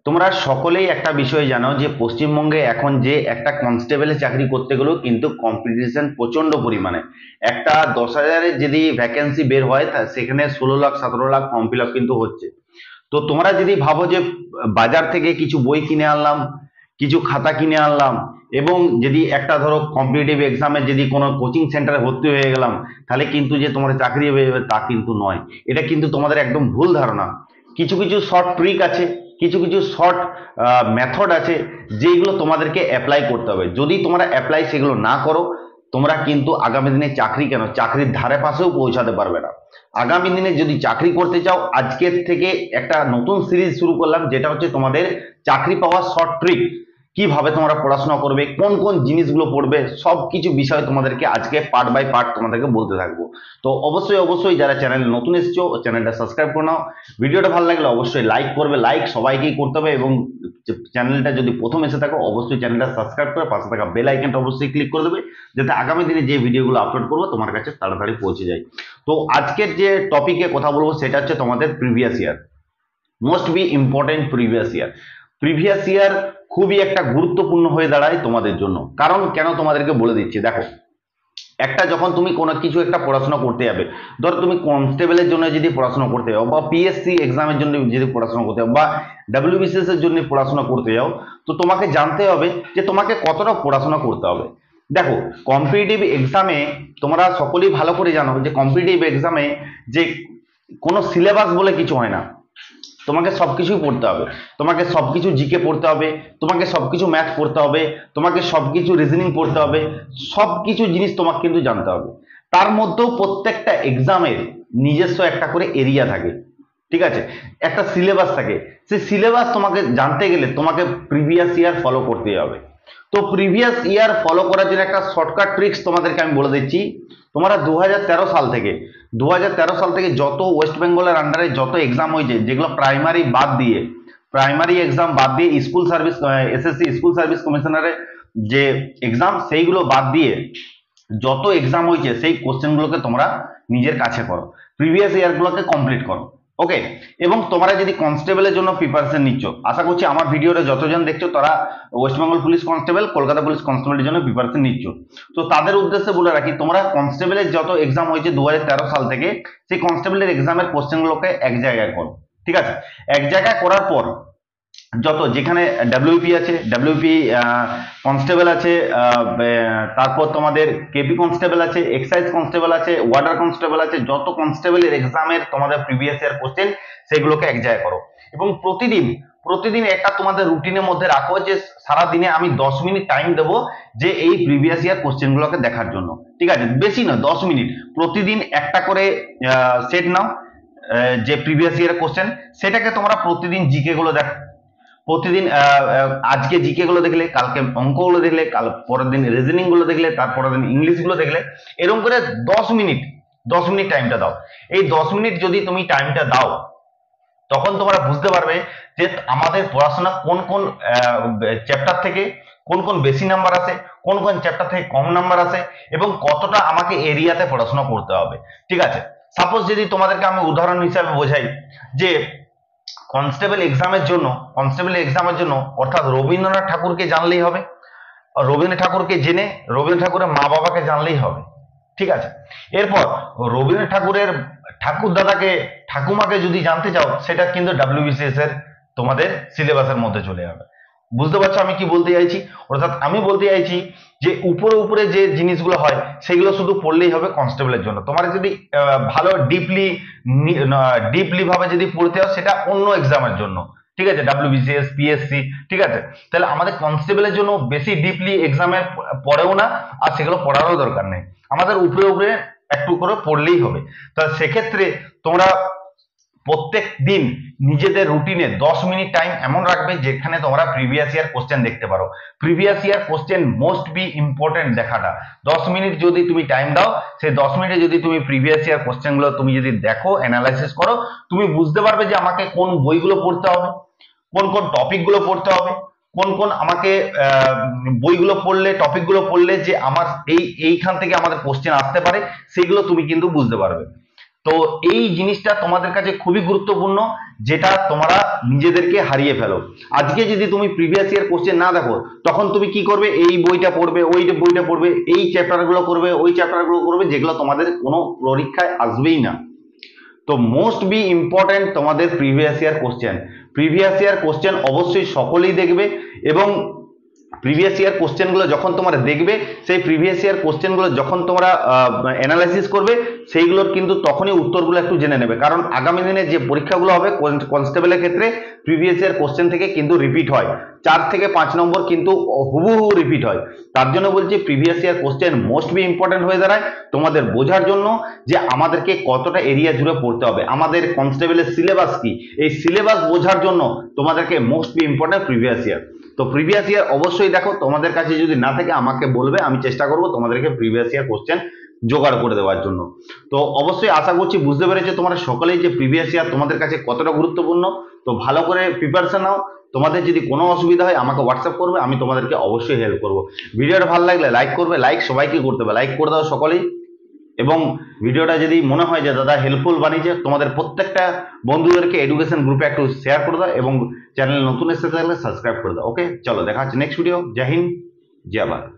তোমরা সকলেই একটা বিষয় জানো যে পশ্চিমবঙ্গে এখন যে একটা কনস্টেবলের চাকরি করতে গেলেও কিন্তু কম্পিটিশন প্রচন্ড পরিমাণে। একটা 10,000-এর যদি ভ্যাকেন্সি বের হয় সেখানে 16 lakh 17 lakh form fill up কিন্তু হচ্ছে। তো তোমরা যদি ভাবো যে বাজার থেকে কিছু বই কিনে আনলাম, কিছু খাতা কিনে আনলাম, এবং যদি একটা ধরো কম্পিটিটিভ এক্সামে যদি কোনো কোচিং সেন্টারে ভর্তি হয়ে গেলাম, তাহলে কিন্তু যে তোমার চাকরি হয়ে যাবে তা কিন্তু নয়। এটা কিন্তু তোমাদের একদম ভুল ধারণা। কিছু কিছু শর্ট ট্রিক আছে, কিছু কিছু শর্ট মেথড আছে, যেগুলো তোমাদেরকে অ্যাপ্লাই করতে হবে। যদি তোমরা অ্যাপ্লাই সেগুলো না করো, তোমরা কিন্তু আগামী দিনে চাকরি কেন, চাকরির ধারে পাশেও পৌঁছাতে পারবে না। আগামী দিনে যদি চাকরি করতে চাও, আজকের থেকে একটা নতুন সিরিজ শুরু করলাম, যেটা হচ্ছে তোমাদের চাকরি পাওয়ার শর্ট ট্রিক। কিভাবে তোমরা পড়াশোনা করবে, কোন কোন জিনিসগুলো পড়বে, সবকিছু বিষয় তোমাদেরকে আজকে পার্ট বাই পার্ট তোমাদেরকে বলতে থাকবো। তো অবশ্যই অবশ্যই যারা চ্যানেলে নতুন এসেছো, চ্যানেলটা সাবস্ক্রাইব করে নাও। ভিডিওটা ভালো লাগলে অবশ্যই লাইক করবে, লাইক সবাইকেই করতে হবে। এবং চ্যানেলটা যদি প্রথম এসে থাকো, অবশ্যই চ্যানেলটা সাবস্ক্রাইব করে পাশে থাকা বেল আইকনটা অবশ্যই ক্লিক করে দেবে, যাতে আগামী দিনে যে ভিডিওগুলো আপলোড করবো তোমার কাছে তাড়াতাড়ি পৌঁছে যায়। তো আজকের যে টপিকে কথা বলবো সেটা হচ্ছে তোমাদের previous year, most be important previous year. Previous year খুবই একটা গুরুত্বপূর্ণ হয়ে দাঁড়ায় তোমাদের জন্য। কারণ কেন তোমাদেরকে বলে দিচ্ছি, দেখো, একটা যখন তুমি কোনো কিছু একটা পড়াশোনা করতে যাবে, ধরো তুমি কনস্টেবলের জন্য যদি পড়াশোনা করতে যাও, বা পিএসসি এক্সামের জন্য যদি পড়াশোনা করতে যাও, বা ডাব্লিউবিসিএস এর জন্য পড়াশোনা করতে যাও, তো তোমাকে জানতে হবে যে তোমাকে কতটা পড়াশোনা করতে হবে। দেখো, কম্পিটিটিভ এক্সামে তোমরা সকলেই ভালো করে জানো যে কম্পিটিটিভ এক্সামে যে কোনো সিলেবাস বলে কিছু হয় না। তোমাকে সবকিছুই পড়তে হবে, তোমাকে সবকিছু জিকে পড়তে হবে, তোমাকে সবকিছু ম্যাথ পড়তে হবে, তোমাকে সবকিছু রিজনিং পড়তে হবে, সবকিছু জিনিস তোমাকে কিন্তু জানতে হবে। তার মধ্যেও প্রত্যেকটা এক্সামের নিজস্ব একটা করে এরিয়া থাকে, ঠিক আছে, একটা সিলেবাস থাকে। সেই সিলেবাস তোমাকে জানতে গেলে তোমাকে প্রিভিয়াস ইয়ার ফলো করতে হবে। তো প্রিভিয়াস ইয়ার ফলো করার জন্য একটা শর্টকাট ট্রিক্স তোমাদেরকে আমি বলে দিচ্ছি। তোমরা 2013 সাল থেকে যত ওয়েস্ট বেঙ্গলের আন্ডারে যত এক্সাম হয়েছে, যেগুলো প্রাইমারি এক্সাম বাদ দিয়ে school service, SSC school service কমিশনারের যে এক্সাম, সেইগুলো বাদ দিয়ে যত এক্সাম হয়েছে সেই কোশ্চেনগুলোকে তোমরা নিজের কাছে করো, প্রিভিয়াস ইয়ারগুলোকে কমপ্লিট করো। ওকে। এবং তোমরা যদি কনস্টেবলের জন্য প্রিপারেশন নিচ্ছ, আশা করছি আমার ভিডিওটা যতজন দেখছো তারা West Bengal police constable, Kolkata police কনস্টেবলের জন্য প্রিপারেশন নিচ্ছ। তো তাদের উদ্দেশ্যে বলে রাখি, তোমরা কনস্টেবলের যত এক্সাম হয়েছে 2013 সাল থেকে, সেই কনস্টেবলের এক্সামের কোশ্চেনগুলোকে এক জায়গায় করো, ঠিক আছে। এক জায়গায় করার পর যত যেখানে ডাব্লিউপি আছে, ডাব্লিউপি কনস্টেবল আছে, তারপর তোমাদের কেপি কনস্টেবল আছে, এক্সাইজ কনস্টেবল আছে, ওয়ার্ডার কনস্টেবল আছে, যত কনস্টেবলের এক্সামের তোমাদের প্রিভিয়াস ইয়ার কোশ্চেন, সেগুলোকে এক জায়গায় করো। এবং প্রতিদিন প্রতিদিন একটা তোমাদের রুটিনের মধ্যে রাখো যে সারা দিনে আমি 10 মিনিট টাইম দেবো যে এই প্রিভিয়াস ইয়ার কোশ্চেনগুলোকে দেখার জন্য, ঠিক আছে। বেশি না, 10 মিনিট প্রতিদিন একটা করে সেট নাও, যে প্রিভিয়াস ইয়ার কোশ্চেন, সেটাকে তোমরা প্রতিদিন জিকে গুলো দেখো। প্রতিদিন আজকে জিকে গুলো দেখলে, কালকে অঙ্কগুলো দেখলে, কাল পরের দিন রিজনিং গুলো দেখলে, তারপরের দিন ইংলিশ গুলো দেখলে, এরকম করে 10 মিনিট 10 মিনিট টাইমটা দাও। এই 10 মিনিট যদি তুমি টাইমটা দাও, তখন তোমরা বুঝতে পারবে যে আমাদের পড়াশোনা কোন কোন চ্যাপ্টার থেকে কোন কোন বেশি নাম্বার আসে, কোন কোন চ্যাপ্টার থেকে কম নাম্বার আসে, এবং কতটা আমাকে এরিয়াতে পড়াশোনা করতে হবে, ঠিক আছে। সাপোজ যদি তোমাদেরকে আমি উদাহরণ হিসাবে বোঝাই, যে কনস্টেবল এক্সামের জন্য অর্থাৎ রবীন্দ্রনাথ ঠাকুরকে জানলেই হবে, রবীন্দ্রনাথ ঠাকুরকে জেনে রবীন্দ্রনাথ ঠাকুরের মা বাবাকে জানলেই হবে, ঠিক আছে। এরপর রবীন্দ্রনাথ ঠাকুরের ঠাকুর দাদাকে, ঠাকুমাকে যদি জানতে চাও, সেটা কিন্তু ডাব্লিউবিসিএস এর তোমাদের সিলেবাসের মধ্যে চলে যাবে। বুঝতে পারছো আমি কি বলতে চাইছি? অর্থাৎ আমি বলতে চাইছি যে উপরে উপরে যে জিনিসগুলো হয় সেগুলো শুধু পড়লেই হবে কনস্টেবলের জন্য। তোমার যদি ভালো ডিপলি ভাবে যদি পড়তে হয়, সেটা অন্য এক্সামের জন্য, ঠিক আছে, ডাব্লিউবিসিএস, পিএসসি, ঠিক আছে। তাহলে আমাদের কনস্টেবলের জন্য বেশি ডিপলি এক্সামের পড়েও না, আর সেগুলো পড়ারও দরকার নেই, আমাদের উপরে উপরে একটু করে পড়লেই হবে। তাহলে সেক্ষেত্রে তোমরা প্রত্যেক দিন নিজেদের রুটিনে 10 মিনিট টাইম এমন রাখবে যেখানে তোমরা প্রিভিয়াস ইয়ার কোশ্চেন দেখতে পারো। Previous year question most be important দেখাটা। 10 মিনিট যদি তুমি টাইম দাও, সেই 10 মিনিটে যদি তুমি প্রিভিয়াস ইয়ার কোশ্চেন গুলো তুমি যদি দেখো, অ্যানালাইসিস করো, তুমি বুঝতে পারবে যে আমাকে কোন বইগুলো পড়তে হবে, কোন কোন টপিক গুলো পড়তে হবে, কোন কোন আমাকে বইগুলো পড়লে, টপিক গুলো পড়লে যে আমার এইখান থেকে আমাদের কোশ্চেন আসতে পারে, সেগুলো তুমি কিন্তু বুঝতে পারবে। তো এই জিনিসটা তোমাদের কাছে খুবই গুরুত্বপূর্ণ, যেটা তোমরা নিজেদেরকে হারিয়ে ফেলো। আজকে যদি তুমি প্রিভিয়াস ইয়ার কোশ্চেন না দেখো, তখন তুমি কি করবে, এই বইটা পড়বে, ওই বইটা পড়বে, এই চ্যাপ্টারগুলো করবে, ওই চ্যাপ্টারগুলো করবে, যেগুলো তোমাদের কোনো পরীক্ষায় আসবেই না। তো মোস্ট বি ইম্পর্টেন্ট তোমাদের প্রিভিয়াস ইয়ার কোশ্চেন অবশ্যই সকলেই দেখবে, এবং প্রিভিয়াস ইয়ার কোশ্চেনগুলো যখন তোমরা দেখবে, সেই প্রিভিয়াস ইয়ার কোশ্চেনগুলো যখন তোমরা অ্যানালাইসিস করবে, সেইগুলোর কিন্তু তখনই উত্তরগুলো একটু জেনে নেবে, কারণ আগামী দিনে যে পরীক্ষাগুলো হবে কনস্টেবলের ক্ষেত্রে প্রিভিয়াস ইয়ার কোশ্চেন থেকে কিন্তু রিপিট হয়, 4 থেকে 5 নম্বর কিন্তু হুবহু রিপিট হয়। তার জন্য বলছি previous year question most be important হয়ে দাঁড়ায় তোমাদের বোঝার জন্য, যে আমাদেরকে কতটা এরিয়া জুড়ে পড়তে হবে, আমাদের কনস্টেবলের সিলেবাস কি, এই সিলেবাস বোঝার জন্য তোমাদেরকে most be important previous year. তো প্রিভিয়াস ইয়ার অবশ্যই দেখো, তোমাদের কাছে যদি না থাকে আমাকে বলবে, আমি চেষ্টা করব তোমাদেরকে প্রিভিয়াস ইয়ার কোশ্চেন জোগাড় করে দেওয়ার জন্য। তো অবশ্যই আশা করছি বুঝতে পেরেছো তোমরা সকলেই যে প্রিভিয়াস ইয়ার তোমাদের কাছে কতটা গুরুত্বপূর্ণ। তো ভালো করে প্রিপারেশন নাও, তোমাদের যদি কোনো অসুবিধা হয় আমাকে হোয়াটসঅ্যাপ করবে, আমি তোমাদেরকে অবশ্যই হেল্প করব। ভিডিওটা ভালো লাগলে লাইক করবে, লাইক সবাইকে করতে হবে, লাইক করে দাও সকলেই। এবং ভিডিওটা যদি মনে হয় যে দাদা হেল্পফুল বানিয়েছে, তোমাদের প্রত্যেকটা বন্ধুদেরকে এডুকেশন গ্রুপে একটু শেয়ার করে দাও, এবং চ্যানেল নতুন এসে থাকলে সাবস্ক্রাইব করে দাও। ওকে, চলো দেখা হচ্ছে নেক্সট ভিডিও। জয় হিন্দ, জয় ভারত।